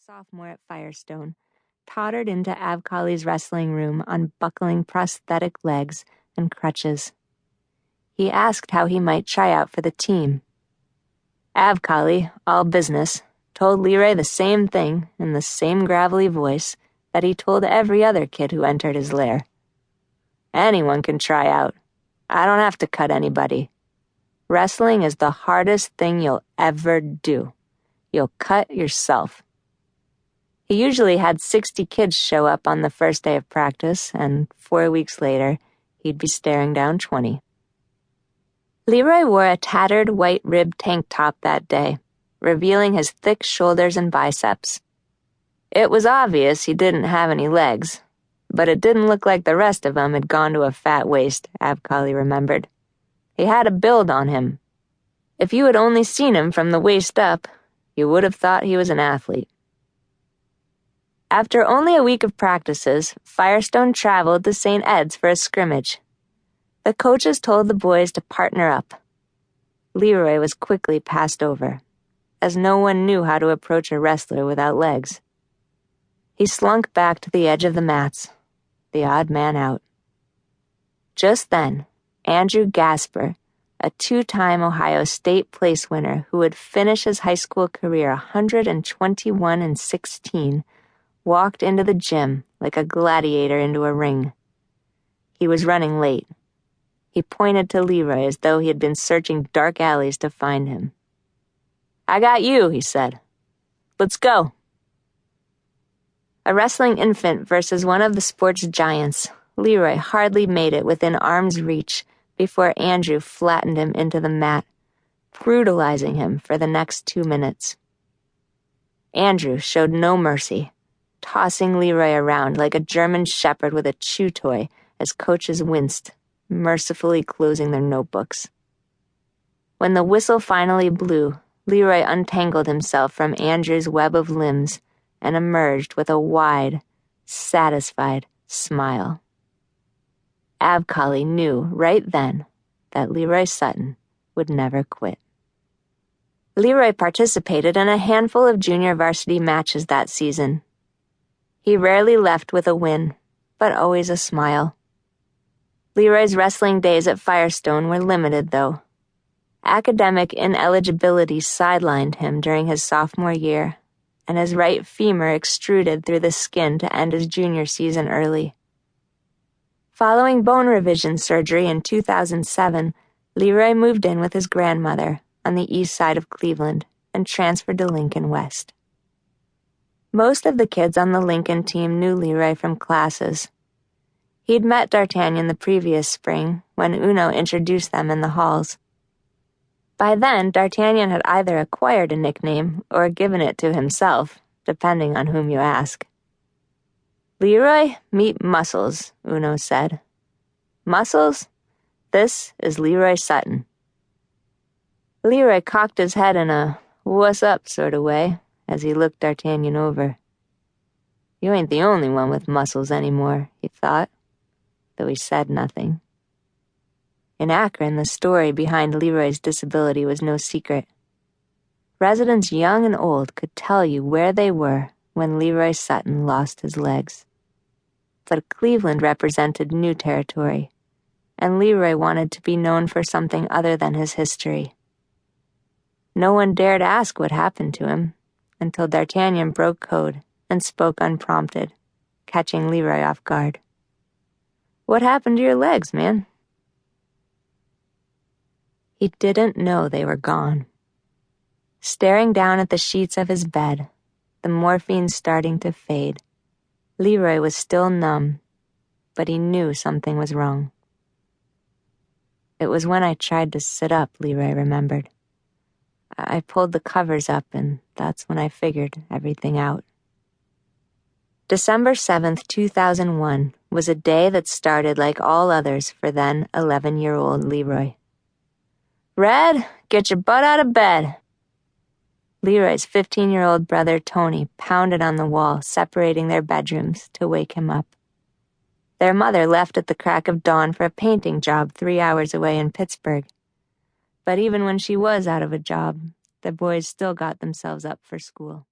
sophomore at Firestone, tottered into Avkali's wrestling room on buckling prosthetic legs and crutches. He asked how he might try out for the team. Avkali, all business, told Leroy the same thing in the same gravelly voice that he told every other kid who entered his lair. Anyone can try out. I don't have to cut anybody. Wrestling is the hardest thing you'll ever do. You'll cut yourself. He usually had 60 kids show up on the first day of practice, and 4 weeks later, he'd be staring down 20. Leroy wore a tattered white-ribbed tank top that day, revealing his thick shoulders and biceps. It was obvious he didn't have any legs, but it didn't look like the rest of them had gone to a fat waist, Avkali remembered. He had a build on him. If you had only seen him from the waist up, you would have thought he was an athlete. After only a week of practices, Firestone traveled to St. Ed's for a scrimmage. The coaches told the boys to partner up. Leroy was quickly passed over, as no one knew how to approach a wrestler without legs. He slunk back to the edge of the mats, the odd man out. Just then, Andrew Gasper, a two-time Ohio State place winner who would finish his high school career 121-16, walked into the gym like a gladiator into a ring. He was running late. He pointed to Leroy as though he had been searching dark alleys to find him. "I got you," he said. "Let's go." A wrestling infant versus one of the sport's giants, Leroy hardly made it within arm's reach before Andrew flattened him into the mat, brutalizing him for the next 2 minutes. Andrew showed no mercy, tossing Leroy around like a German shepherd with a chew toy as coaches winced, mercifully closing their notebooks. When the whistle finally blew, Leroy untangled himself from Andrew's web of limbs and emerged with a wide, satisfied smile. Avkali knew right then that Leroy Sutton would never quit. Leroy participated in a handful of junior varsity matches that season. He rarely left with a win, but always a smile. Leroy's wrestling days at Firestone were limited, though. Academic ineligibility sidelined him during his sophomore year, and his right femur extruded through the skin to end his junior season early. Following bone revision surgery in 2007, Leroy moved in with his grandmother on the east side of Cleveland and transferred to Lincoln West. Most of the kids on the Lincoln team knew Leroy from classes. He'd met Dartanyon the previous spring when Uno introduced them in the halls. By then, Dartanyon had either acquired a nickname or given it to himself, depending on whom you ask. "Leroy, meet Muscles," Uno said. "Muscles, this is Leroy Sutton." Leroy cocked his head in a "what's up" sort of way as he looked Dartanyon over. "You ain't the only one with muscles anymore," he thought, though he said nothing. In Akron, the story behind Leroy's disability was no secret. Residents young and old could tell you where they were when Leroy Sutton lost his legs. But Cleveland represented new territory, and Leroy wanted to be known for something other than his history. No one dared ask what happened to him until Dartanyon broke code and spoke unprompted, catching Leroy off guard. "What happened to your legs, man?" He didn't know they were gone. Staring down at the sheets of his bed, the morphine starting to fade, Leroy was still numb, but he knew something was wrong. "It was when I tried to sit up," Leroy remembered. "I pulled the covers up, and that's when I figured everything out." December 7th, 2001 was a day that started like all others for then 11-year-old Leroy. "Red, get your butt out of bed." Leroy's 15-year-old brother Tony pounded on the wall separating their bedrooms to wake him up. Their mother left at the crack of dawn for a painting job 3 hours away in Pittsburgh. But even when she was out of a job, the boys still got themselves up for school.